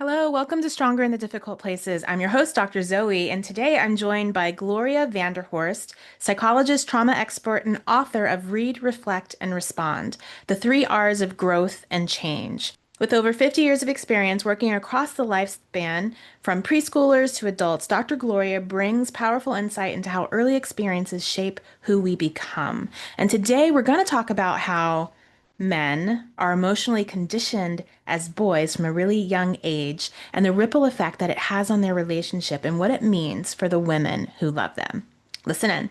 Hello, welcome to Stronger in the Difficult Places. I'm your host, Dr. Zoe, and today I'm joined by Gloria Vanderhorst, psychologist, trauma expert, and author of Read, Reflect, and Respond, the three R's of growth and change. With over 50 years of experience working across the lifespan, from preschoolers to adults, Dr. Gloria brings powerful insight into how early experiences shape who we become. And today we're going to talk about how men are emotionally conditioned as boys from a really young age and the ripple effect that it has on their relationship and what it means for the women who love them. Listen in.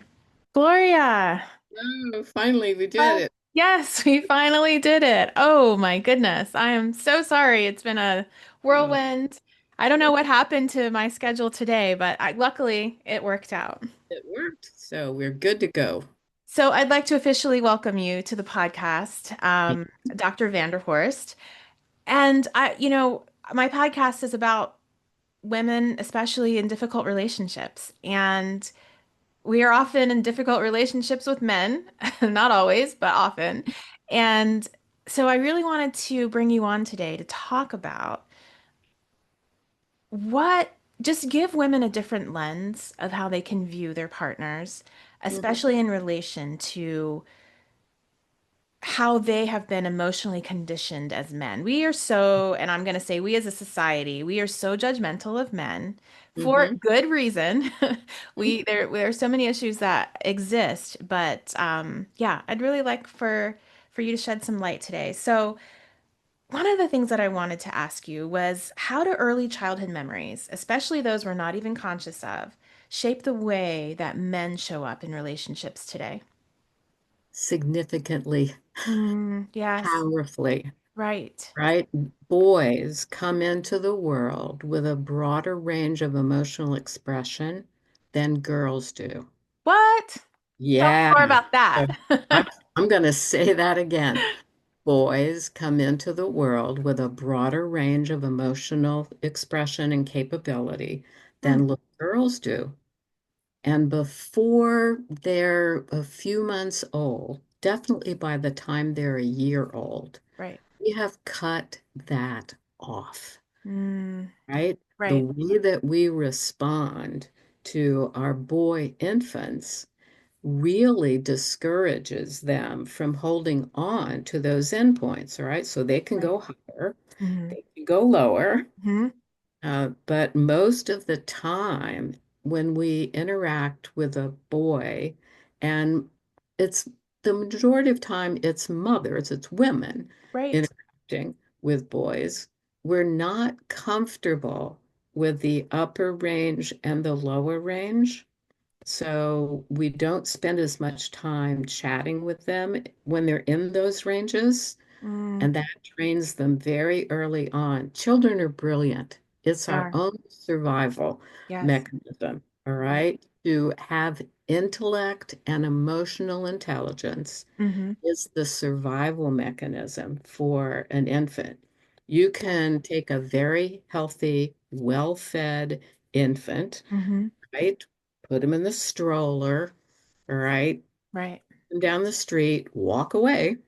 Gloria. Oh, finally, we did Oh, it. yes, we finally did it. Oh my goodness. I am so sorry. It's been a Uh, whirlwind. I don't know what happened to my schedule today, but luckily it worked out. it worked. So we're good to go. So I'd like to officially welcome you to the podcast, Dr. Vanderhorst. And my podcast is about women, especially in difficult relationships. And we are often in difficult relationships with men, not always, but often. And so I really wanted to bring you on today to talk about just give women a different lens of how they can view their partners, Mhm. especially in relation to how they have been emotionally conditioned as men. We are so, and I'm going to say we as a society, we are so judgmental of men for Mhm. good reason. There are so many issues that exist, but yeah, I'd really like for you to shed some light today. So, one of the things that I wanted to ask you was how do early childhood memories, especially those we're not even conscious of, shape the way that men show up in relationships today? Significantly, Yes, powerfully, right. right? Boys come into the world with a broader range of emotional expression than girls do. What? Tell me Yeah. more about So that. I'm, I'm going to say that again. Boys come into the world with a broader range of emotional expression and capability Hmm, than little girls do. And before they're a few months old, definitely by the time they're a year old, right. we have cut that off, Mm, right? The right. way that we respond to our boy infants really discourages them from holding on to those endpoints, all right? So they can Right. go higher, Hmm. they can go lower, Hmm. but most of the time, when we interact with a boy, and it's the majority of time, it's mothers, it's women Right. interacting with boys, we're not comfortable with the upper range and the lower range. So we don't spend as much time chatting with them when they're in those ranges. Mm, And that trains them very early on. Children are brilliant. It's they our are. own survival Yes. mechanism, all Yes. right? To have intellect and emotional intelligence Hmm. is the survival mechanism for an infant. You Yeah. can take a very healthy, well-fed infant, Hmm. right? Put him in the stroller, all right? Right. Down the street, walk away,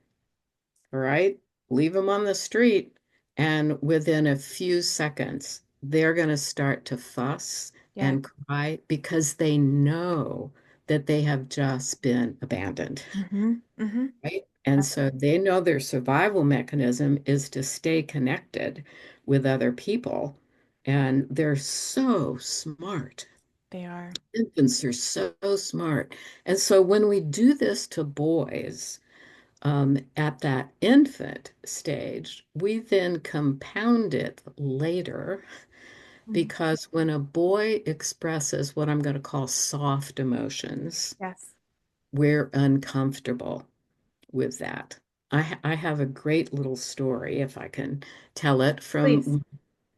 all right? Leave them on the street, and within a few seconds, they're going to start to fuss Yes. and cry because they know that they have just been abandoned, Hmm. Hmm. right? And so Absolutely. they know their survival mechanism is to stay connected with other people. And they're so smart. They are. Infants are so smart. And so when we do this to boys, at that infant stage, we then compound it later Mhm. because when a boy expresses what I'm going to call soft emotions, Yes. we're uncomfortable with that. I have a great little story, if I can tell it, Please. from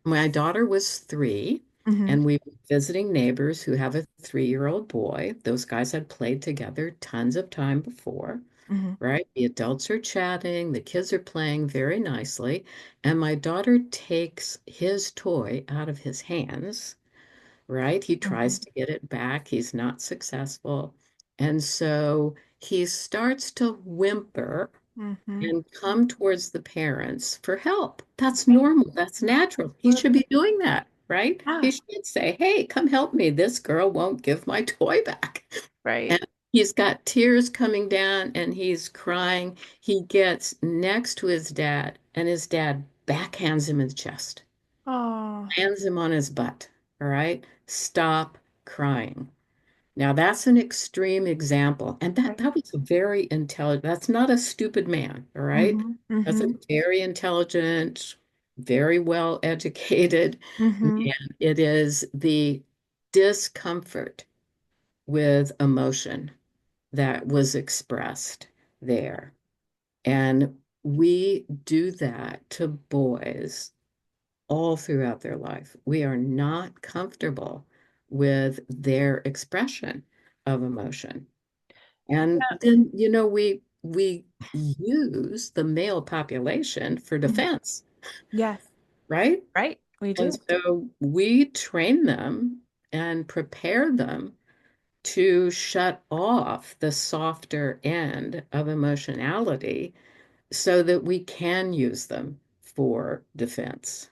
my daughter was 3, Hmm. and we were visiting neighbors who have a 3-year-old boy. Those guys had played together tons of time before. Hmm. Right? The adults are chatting, the kids are playing very nicely, and my daughter takes his toy out of his hands, right? He tries Hmm. to get it back, he's not successful. And so he starts to whimper, Mm-hmm. and come towards the parents for help. That's Right. normal. That's natural. He should Absolutely. be doing that, right? Yeah. He should say, "Hey, come help me. This girl won't give my toy back." Right. And he's got tears coming down and he's crying. He gets next to his dad, and his dad backhands him in the chest, Oh, hands him on his butt. All right, stop crying. Now that's an extreme example, and that right. that was a very intelligent. That's not a stupid man, all right? Mm-hmm. That's a Mm-hmm. very intelligent, very well educated Mm-hmm. man. It is the discomfort with emotion that was expressed there. And we do that to boys all throughout their life. We are not comfortable with their expression of emotion. And then, we use the male population for Mhm. defense, Yes. right? Right. We And do. so we train them and prepare them to shut off the softer end of emotionality so that we can use them for defense.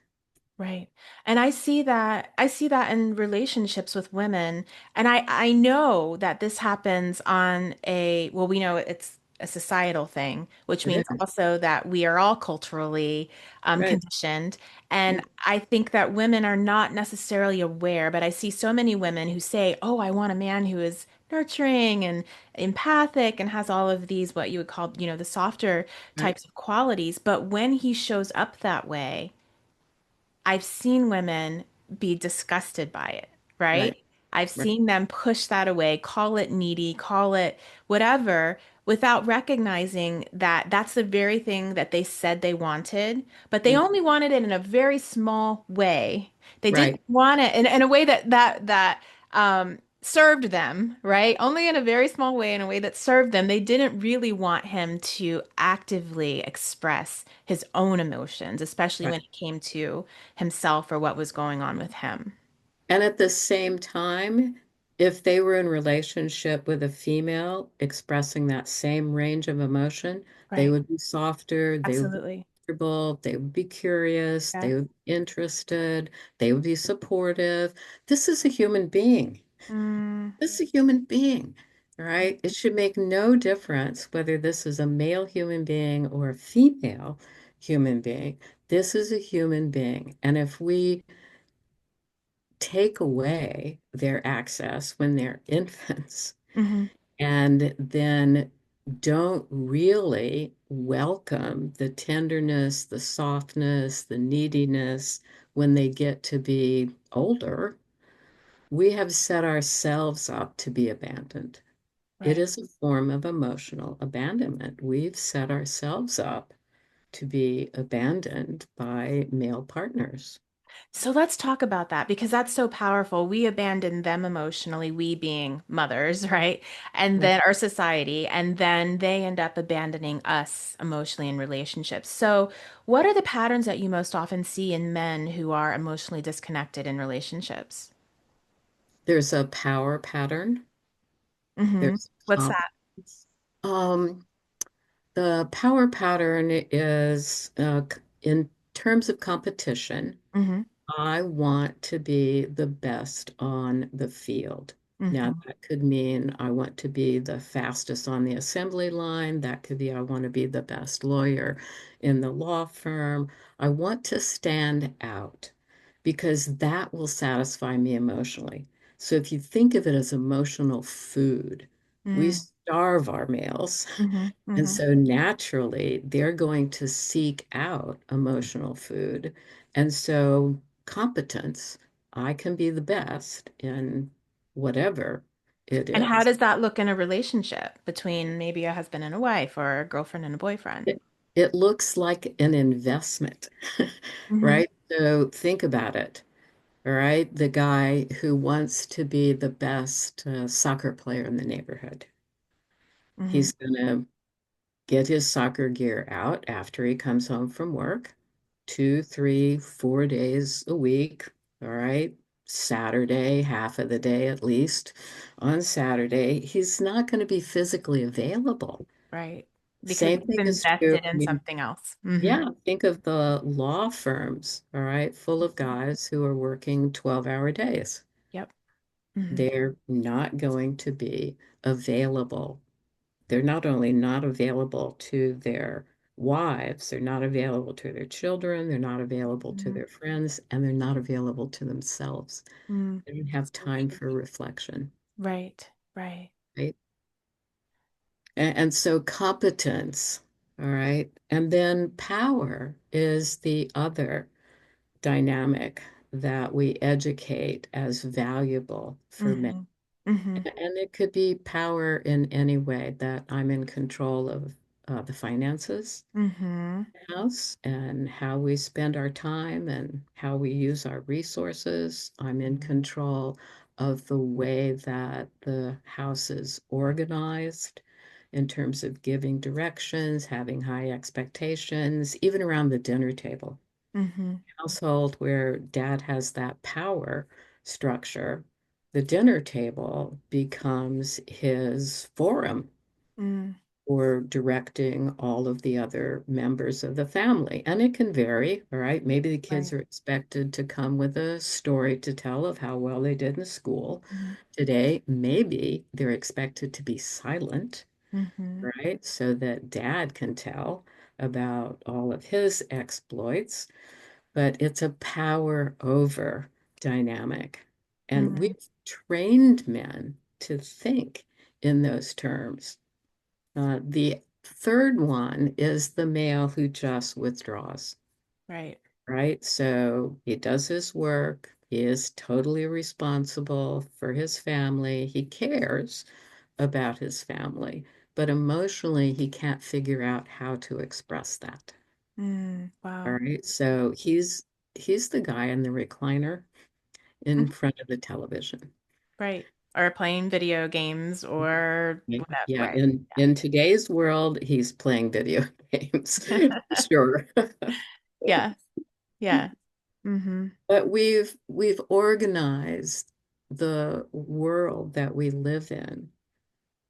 Right. And I see that in relationships with women. And I know that this happens on a, well, we know it's a societal thing, which It means is. also that we are all culturally Right. conditioned. Yeah. And I think that women are not necessarily aware, but I see so many women who say, "Oh, I want a man who is nurturing and empathic and has all of these, what you would call, the softer Right. types of qualities." But when he shows up that way, I've seen women be disgusted by it, right? Right. I've Right. seen them push that away, call it needy, call it whatever, without recognizing that that's the very thing that they said they wanted, but they Yeah. only wanted it in a very small way. They didn't Right. want it in a way that served them, right? Only in a very small way, in a way that served them. They didn't really want him to actively express his own emotions, especially Right. when it came to himself or what was going on with him. And at the same time, if they were in relationship with a female expressing that same range of emotion, they Right. would be softer, they would be Absolutely. comfortable, they would be curious, Yes. they would be interested, they would be supportive. This is a human being. Mm, This is a human being, right? It should make no difference whether this is a male human being or a female human being. This is a human being. And if we take away their access when they're infants hmm and then don't really welcome the tenderness, the softness, the neediness when they get to be older, we have set ourselves up to be abandoned. It Right. is a form of emotional abandonment. We've set ourselves up to be abandoned by male partners. So let's talk about that because that's so powerful. We abandon them emotionally, we being mothers, right? And Right. then our society, and then they end up abandoning us emotionally in relationships. So, what are the patterns that you most often see in men who are emotionally disconnected in relationships? There's a power pattern. There's What's that? competence. Um, the power pattern is in terms of competition. hmm I want to be the best on the field. Now, hmm that could mean I want to be the fastest on the assembly line. That could be I want to be the best lawyer in the law firm. I want to stand out because that will satisfy me emotionally. So if you think of it as emotional food, we starve our males. hmm And hmm so naturally, they're going to seek out emotional food. And so, competence, I can be the best in whatever it And how is. does that look in a relationship between maybe a husband and a wife or a girlfriend and a boyfriend? It looks like an investment, hmm right? So, think about it. All right. The guy who wants to be the best soccer player in the neighborhood, hmm he's going to get his soccer gear out after he comes home from work, 2, 3, 4 days a week. All right. Saturday, half of the day at least. On Saturday, he's not going to be physically available. Right. because Same it's thing is true. invested I in mean, something else. yeah, think of the law firms, all right, full of guys who are working 12-hour days. Yep. Hmm. They're not going to be available. They're not only not available to their wives, they're not available to their children, they're not available to Hmm. their friends, and they're not available to themselves. Mm. They don't have So time true. for reflection, Right. Right. right? And so competence, all right? And then power is the other dynamic that we educate as valuable for men. Hmm. Hmm. And it could be power in any way that I'm in control of the finances Hmm. of the house and how we spend our time and how we use our resources. I'm in control of the way that the house is organized in terms of giving directions, having high expectations, even around the dinner table. Hmm. Household where dad has that power structure, the dinner table becomes his forum Mm. for directing all of the other members of the family. And it can vary, all right? Maybe the kids Right. are expected to come with a story to tell of how well they did in school. Hmm. Today, maybe they're expected to be silent, Hmm. right? So that dad can tell about all of his exploits, but it's a power over dynamic. And Hmm. we've trained men to think in those terms. The third one is the male who just withdraws, Right. right? So he does his work. He is totally responsible for his family. He cares about his family, but emotionally, he can't figure out how to express that. Mm. All Wow. right. So he's the guy in the recliner in Mhm. front of the television. Right. Or playing video games or Right? whatever. Yeah, Right. in today's world, he's playing video games for sure. Yeah. Yeah. Hmm. But we've organized the world that we live in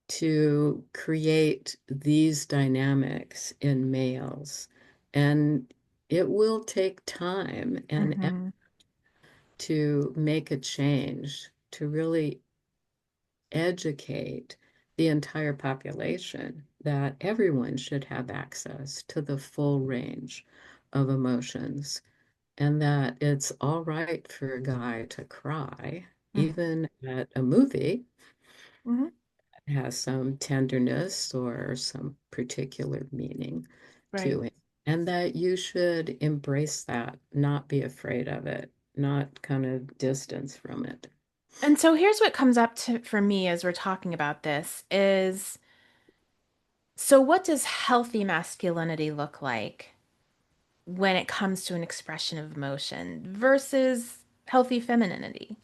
to create these dynamics in males. And it will take time and effort Hmm. to make a change, to really educate the entire population that everyone should have access to the full range of emotions and that it's all right for a guy to cry, Hmm. even at a movie Hmm. that has some tenderness or some particular meaning Right. to it. And that you should embrace that, not be afraid of it, not kind of distance from it. And so here's what comes up to for me as we're talking about this is so what does healthy masculinity look like when it comes to an expression of emotion versus healthy femininity?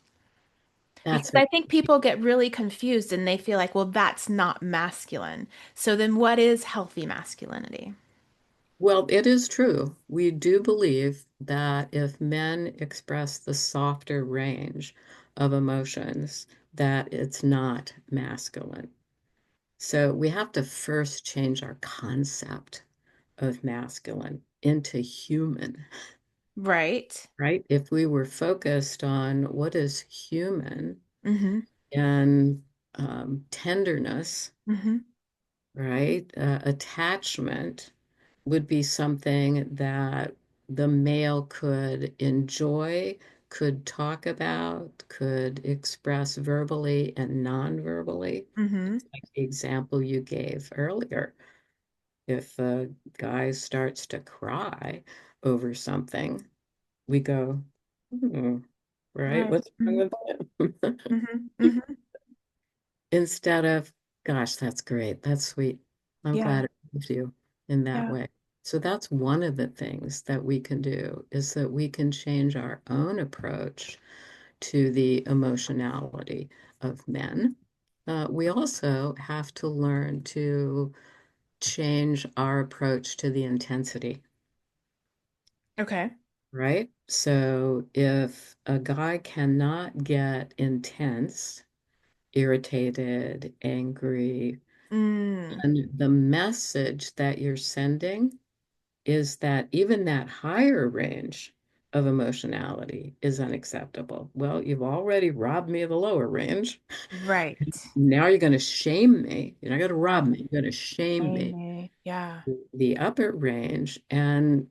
Because That's a I think people get really confused and they feel like, well, that's not masculine. So then what is healthy masculinity? Well, it is true. We do believe that if men express the softer range of emotions, that it's not masculine. So we have to first change our concept of masculine into human, Right. right? If we were focused on what is human Mm-hmm. and tenderness, Mm-hmm. right? Attachment would be something that the male could enjoy, could talk about, could express verbally and non-verbally. Mm-hmm. Like the example you gave earlier. If a guy starts to cry over something, we go, hmm, right? Right. What's wrong Mm-hmm. with him? Mm-hmm. Mm-hmm. Instead of, gosh, that's great. That's sweet. I'm Yeah. glad it moved you in that Yeah. way. So that's one of the things that we can do is that we can change our own approach to the emotionality of men. We also have to learn to change our approach to the intensity, Okay. right? So if a guy cannot get intense, irritated, angry, Mm, And the message that you're sending is that even that higher range of emotionality is unacceptable. Well, you've already robbed me of the lower range. right. Now you're going to shame me. You're not going to rob me. You're going to shame me. Amy. Yeah. The upper range, and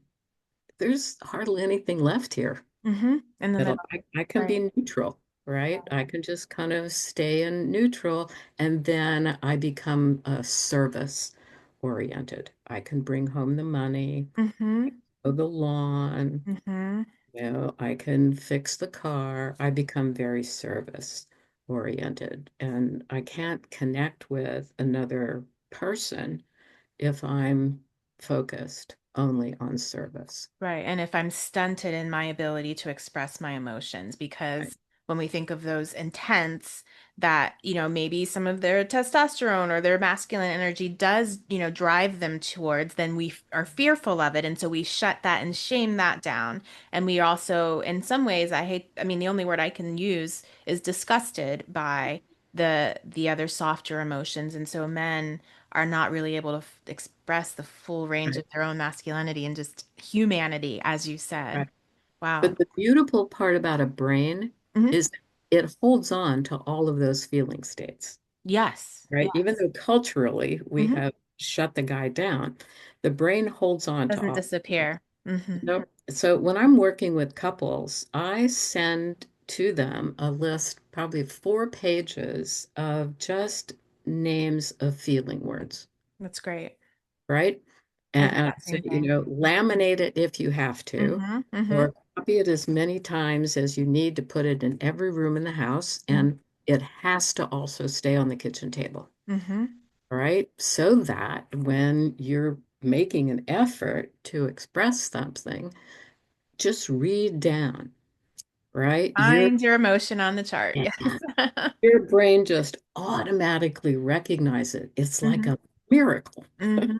there's hardly anything left here. In the That middle. I can Right. be neutral, right? I can just kind of stay in neutral, and then I become service oriented. I can bring home the money, Mm-hmm. mow the lawn, Mm-hmm. I can fix the car. I become very service oriented, and I can't connect with another person if I'm focused only on service. Right. And if I'm stunted in my ability to express my emotions, Right. because when we think of those intents, that, maybe some of their testosterone or their masculine energy does, drive them towards, then are fearful of it. And so we shut that and shame that down. And we also, in some ways, I mean, the only word I can use is disgusted by the other softer emotions. And so men are not really able to express the full range Right. of their own masculinity and just humanity, as you said. Right. Wow. But the beautiful part about a brain Hmm. is it holds on to all of those feeling states, Yes. right? Even Yes. though culturally we Hmm. have shut the guy down, the brain holds on to Doesn't all of it. disappear. Hmm. Nope. So when I'm working with couples, I send to them a list, probably 4 pages of just names of feeling words, That's great. right? I And, do and I that say, same thing. laminate it if you have to, Hmm. Hmm. or copy it as many times as you need to put it in every room in the house. Hmm. And it has to also stay on the kitchen table, Hmm. all right? So that when you're making an effort to express something, just read down, right? Find your emotion on the chart. Yes. Your brain just automatically recognizes it. It's like Hmm. a miracle, Hmm.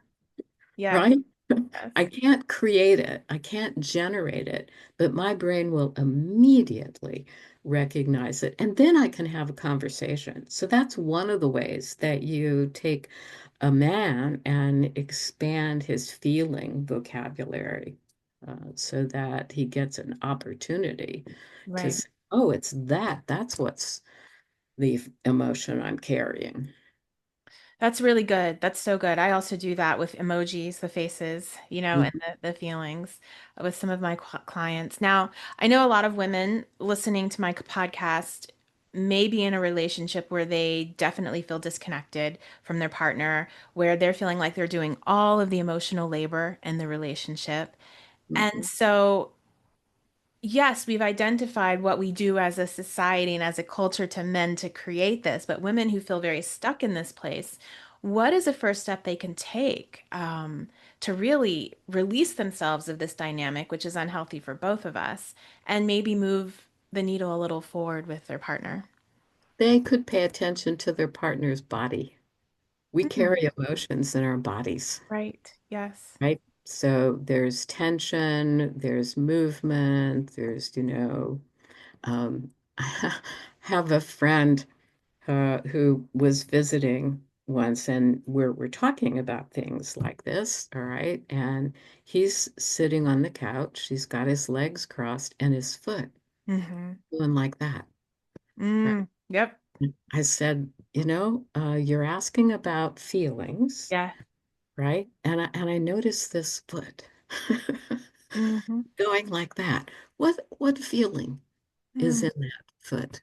Yes. right? I Yes. can't create it, I can't generate it, but my brain will immediately recognize it. And then I can have a conversation. So that's one of the ways that you take a man and expand his feeling vocabulary so that he gets an opportunity to Right. say, oh, it's that. That's what's the emotion I'm carrying. That's really good. That's so good. I also do that with emojis, the faces, and Mhm. the feelings with some of my clients. Now, I know a lot of women listening to my podcast may be in a relationship where they definitely feel disconnected from their partner, where they're feeling like they're doing all of the emotional labor in the relationship. And Mhm. so yes, we've identified what we do as a society and as a culture to men to create this, but women who feel very stuck in this place, what is the first step they can take to really release themselves of this dynamic, which is unhealthy for both of us, and maybe move the needle a little forward with their partner? They could pay attention to their partner's body. We Mm, carry emotions in our bodies, right. Yes. right? So there's tension, there's movement, I have a friend who was visiting once, and we're talking about things like this, all right? And he's sitting on the couch, he's got his legs crossed, and his foot Hmm. going like that, right? Yep. I said, you're asking about feelings, Yeah. right? And I noticed this foot Hmm. going like that. What feeling is in that foot,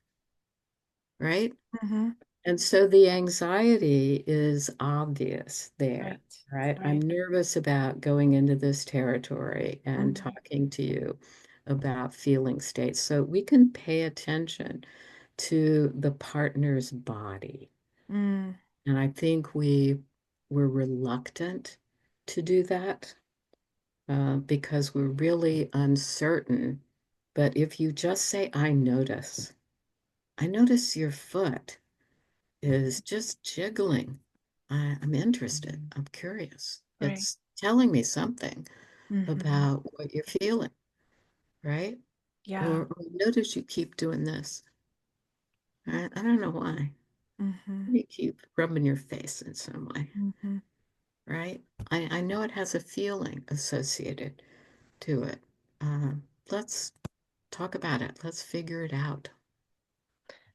right? Hmm. And so the anxiety is obvious there, Right. right? I'm Right. nervous about going into this territory and Hmm. talking to you about feeling states. So we can pay attention to the partner's body. Mm. And I think we were reluctant to do that because we're really uncertain. But if you just say, I notice your foot is just jiggling. I'm interested. I'm curious. Right. It's telling me something Hmm. about what you're feeling, right? Yeah. Or notice you keep doing this. I don't know why. Mm-hmm. You keep rubbing your face in some way, Mm-hmm. right? I know it has a feeling associated to it. Uh, let's talk about it. Let's figure it out.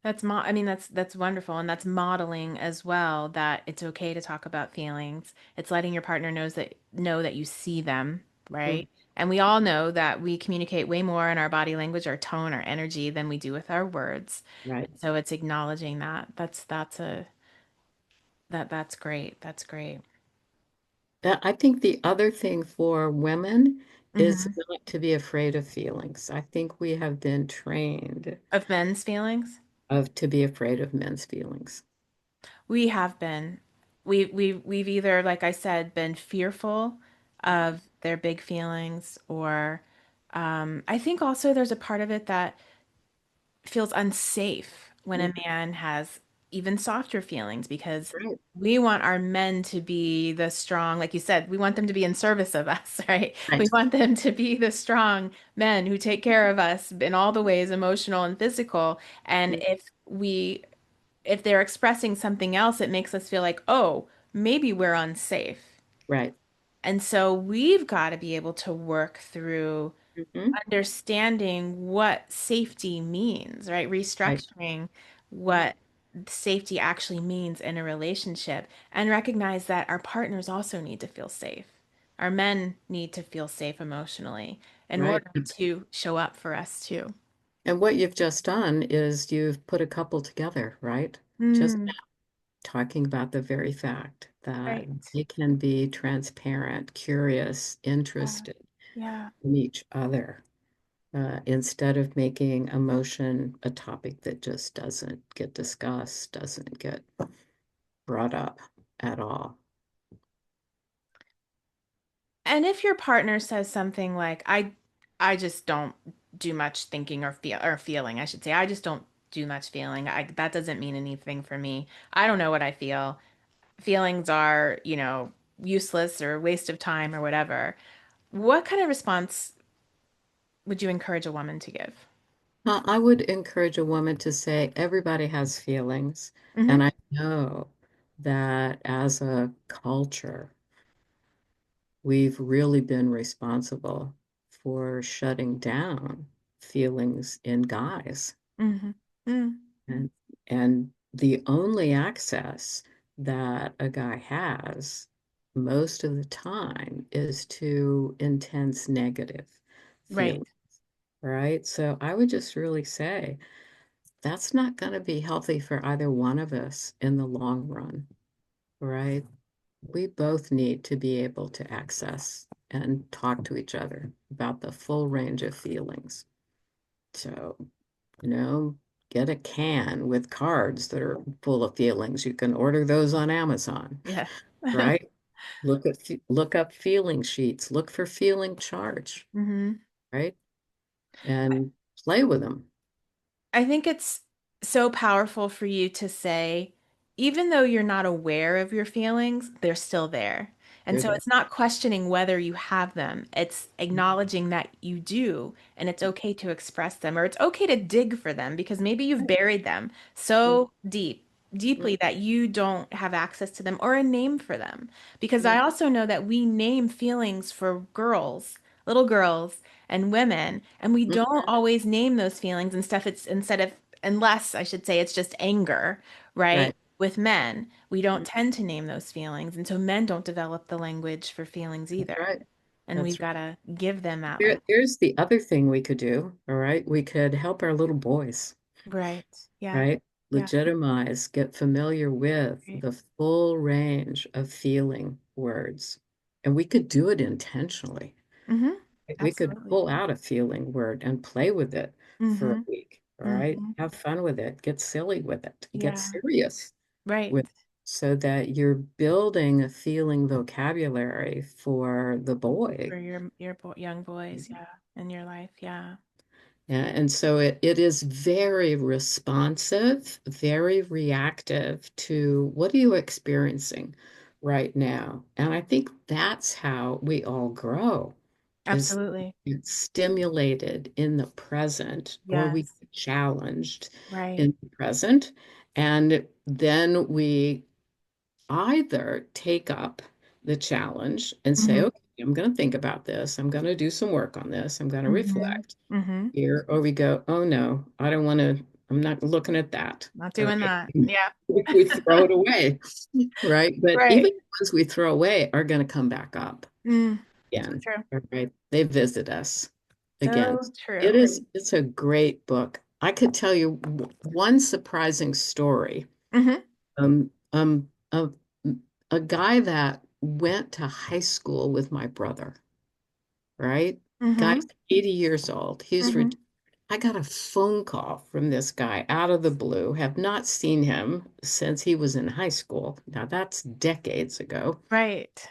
I mean, that's wonderful, and that's modeling as well that it's okay to talk about feelings. It's letting your partner know that you see them, Mm, right? And we all know that we communicate way more in our body language, our tone, our energy than we do with our words. right. So it's acknowledging that. That's great. That's great. I think the other thing for women is Hmm. not to be afraid of feelings. I think we have been trained Of men's feelings. of to be afraid of men's feelings. We have been. We've either, like I said, been fearful of their big feelings, or I think also there's a part of it that feels unsafe when a Mm, man has even softer feelings because right, we want our men to be the strong, like you said, we want them to be in service of us, right? We right. want them to be the strong men who take care of us in all the ways, emotional and physical. And Mm, if they're expressing something else, it makes us feel like, oh, maybe we're unsafe. right. And so we've got to be able to work through Hmm. understanding what safety means, right? Right. Restructuring what safety actually means in a relationship and recognize that our partners also need to feel safe. Our men need to feel safe emotionally in Right. order to show up for us too. And what you've just done is you've put a couple together, right? Just Mm, talking about the very fact that right. they can be transparent, curious, Yeah. interested Yeah. in each other, instead of making emotion a topic that just doesn't get discussed, doesn't get brought up at all. And if your partner says something like, I just don't do much thinking or feeling, I should say, I just don't do much feeling. That doesn't mean anything for me. I don't know what I feel. Feelings are, useless or waste of time or whatever. What kind of response would you encourage a woman to give? I would encourage a woman to say, everybody has feelings. Hmm. And I know that as a culture, we've really been responsible for shutting down feelings in guys. Hmm. Mm. And, and the only access that a guy has most of the time is to intense negative Right. feelings, right? So I would just really say that's not going to be healthy for either one of us in the long run, right? We both need to be able to access and talk to each other about the full range of feelings. So, you know, get a can with cards that are full of feelings. You can order those on Amazon, Yeah. right? Look up feeling sheets, look for feeling charts, Hmm. right? And play with them. I think it's so powerful for you to say, even though you're not aware of your feelings, they're still there. And They're so there. it's not questioning whether you have them. It's acknowledging that you do, and it's okay to express them, or it's okay to dig for them because maybe you've buried them so deeply that you don't have access to them or a name for them. Because I Right, also know that we name feelings for girls, little girls, and women, and we don't always name those feelings and stuff. It's instead of, unless I should say, it's just anger, right? right. With men, we don't tend to name those feelings. And so men don't develop the language for feelings That's either. right. And we've That's right. got to give them that language. Here's the other thing we could do, all right? We could help our little boys, Right. Yeah. right? Yeah. Legitimize, get familiar with Right. the full range of feeling words. And we could do it intentionally. Mm-hmm. We could Absolutely. pull out a feeling word and play with it for a Mm-hmm. week, all right? Mm-hmm. Have fun with it, get silly with it, get Yeah. serious Right. with so that you're building a feeling vocabulary for the boy. For young boys, yeah, in your life, yeah. And so it is very responsive, very reactive to what are you experiencing right now? And I think that's how we all grow, is Absolutely. get stimulated in the present, or we Yes. get challenged Right. in the present. And then we either take up the challenge and say, Mm-hmm. okay, I'm going to think about this. I'm going to do some work on this. I'm going to Mm-hmm. reflect Mm-hmm. here. Or we go, oh no, I don't want to, I'm not looking at that. Not All doing right. that. Yeah. We throw it away. Right. But even Right. the ones we throw away are going to come back up Mm. So again. true. All right. They visit us again. So true. It's a great book. I could tell you one surprising story. Mm-hmm. Um, um, a, a guy that went to high school with my brother, right? Guy's Mm-hmm. 80 years old. Mm-hmm. I got a phone call from this guy out of the blue, have not seen him since he was in high school. Now that's decades ago. Right.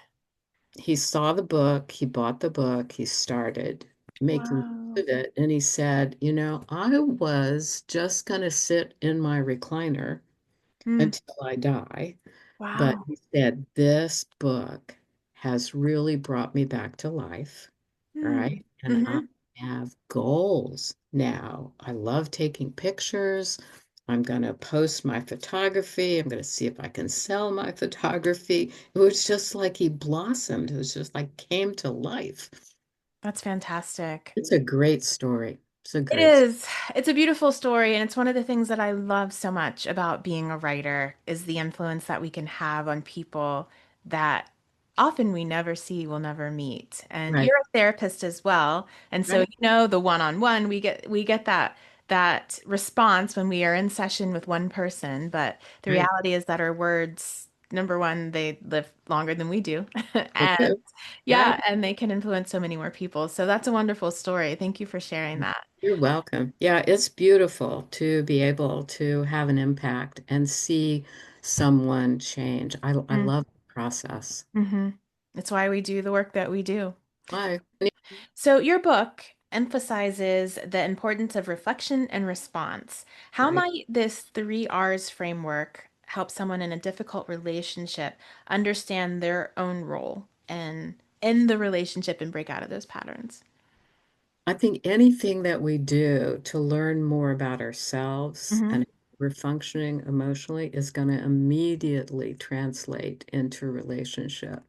He saw the book, he bought the book, he started making use Wow. of it, and he said, I was just going to sit in my recliner Mm. until I die. But Wow. he said, this book has really brought me back to life, Mm. right? And I Mm-hmm. have goals now. I love taking pictures. I'm going to post my photography. I'm going to see if I can sell my photography. It was just like he blossomed. It was just like came to life. That's fantastic. It's a great story. It's a It great, is. It's a beautiful story, and it's one of the things that I love so much about being a writer is the influence that we can have on people that often we never see, will never meet. And right, you're a therapist as well, and so right, the one-on-one, we get that response when we are in session with one person, but the right. reality is that our words, number one, they live longer than we do. They And do. yeah, Right. and they can influence so many more people. So that's a wonderful story. Thank you for sharing that. You're welcome. Yeah, it's beautiful to be able to have an impact and see someone change. I love the process. Mm-hmm. It's why we do the work that we do. Bye. So, your book emphasizes the importance of reflection and response. How Right. might this 3 R's framework help someone in a difficult relationship understand their own role and in the relationship and break out of those patterns? I think anything that we do to learn more about ourselves Mm-hmm. and how we're functioning emotionally is going to immediately translate into relationship.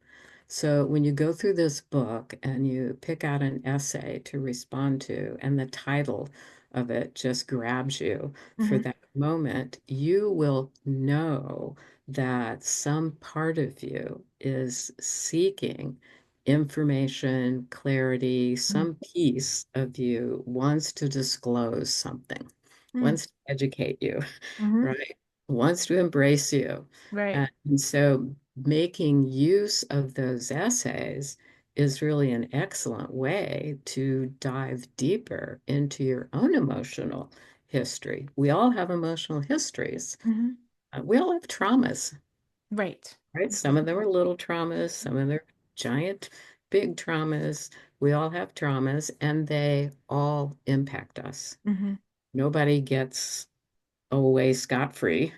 So when you go through this book and you pick out an essay to respond to, and the title of it just grabs you for Mm-hmm. that moment, you will know that some part of you is seeking information, clarity, some piece of you wants to disclose something, Mm-hmm. wants to educate you, Mm-hmm. right? Wants to embrace you. Right. And so making use of those essays is really an excellent way to dive deeper into your own emotional history. We all have emotional histories. Mm-hmm. We all have traumas, Right. right? Some of them are little traumas, some of them are giant, big traumas. We all have traumas, and they all impact us. Mm-hmm. Nobody gets away scot-free,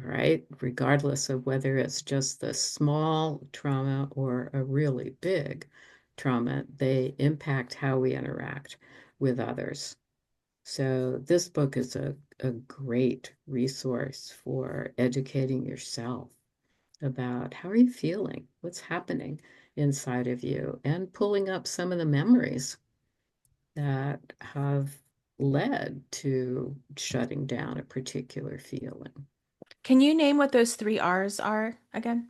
right? Regardless of whether it's just the small trauma or a really big trauma, they impact how we interact with others. So this book is a great resource for educating yourself about how are you feeling, what's happening inside of you, and pulling up some of the memories that have led to shutting down a particular feeling. Can you name what those 3 R's are again?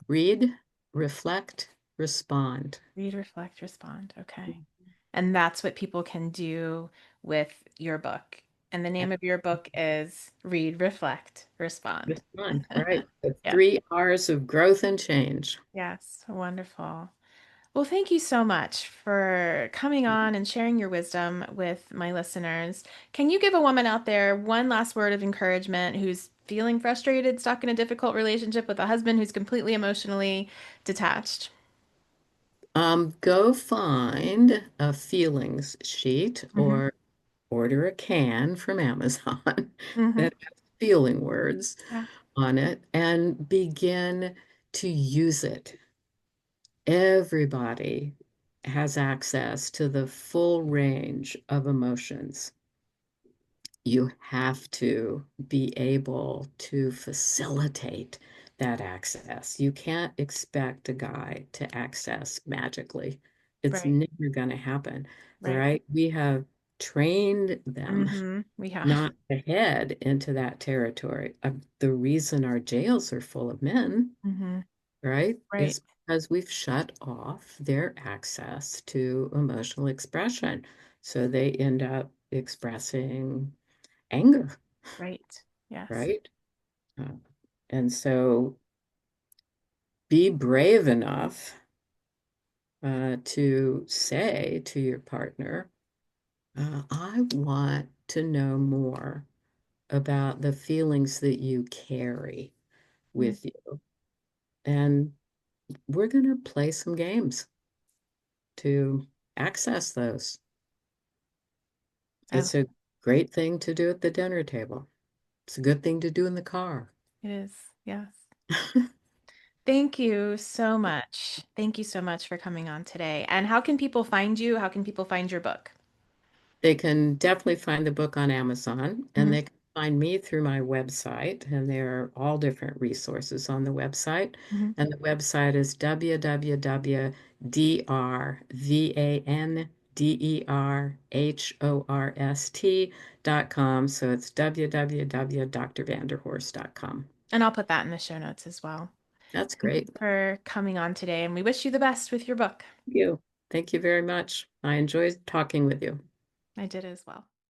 Read, reflect, respond. Read, reflect, respond. Okay. And that's what people can do with your book. And the name of your book is Read, Reflect, Respond. Respond, right? The Yeah. 3 R's of growth and change. Yes. Wonderful. Well, thank you so much for coming on and sharing your wisdom with my listeners. Can you give a woman out there one last word of encouragement who's feeling frustrated, stuck in a difficult relationship with a husband who's completely emotionally detached? Go find a feelings sheet Hmm. or order a can from Amazon Hmm. that has feeling words Yeah. on it and begin to use it. Everybody has access to the full range of emotions, you have to be able to facilitate that access. You can't expect a guy to access magically. It's Right. never going to happen, Right. right? We have trained them We have. not to head into that territory. The reason our jails are full of men, Hmm. right, Right. is because we've shut off their access to emotional expression. So they end up expressing anger, Right. Yes. right? Uh, and so be brave enough to say to your partner, I want to know more about the feelings that you carry Mm. with you. And we're going to play some games to access those. I love It's a great thing to do at the dinner table. It's a good thing to do in the car. it is. Yes. Thank you so much. Thank you so much for coming on today. And how can people find you? How can people find your book? They can definitely find the book on Amazon, and Hmm. they can find me through my website, and there are all different resources on the website. Hmm. And the website is www.drvanderhorst.com. So it's www.drvanderhorst.com. And I'll put that in the show notes as well. That's Thank you great. for coming on today, and we wish you the best with your book. Thank you. Thank you very much. I enjoyed talking with you. I did as well.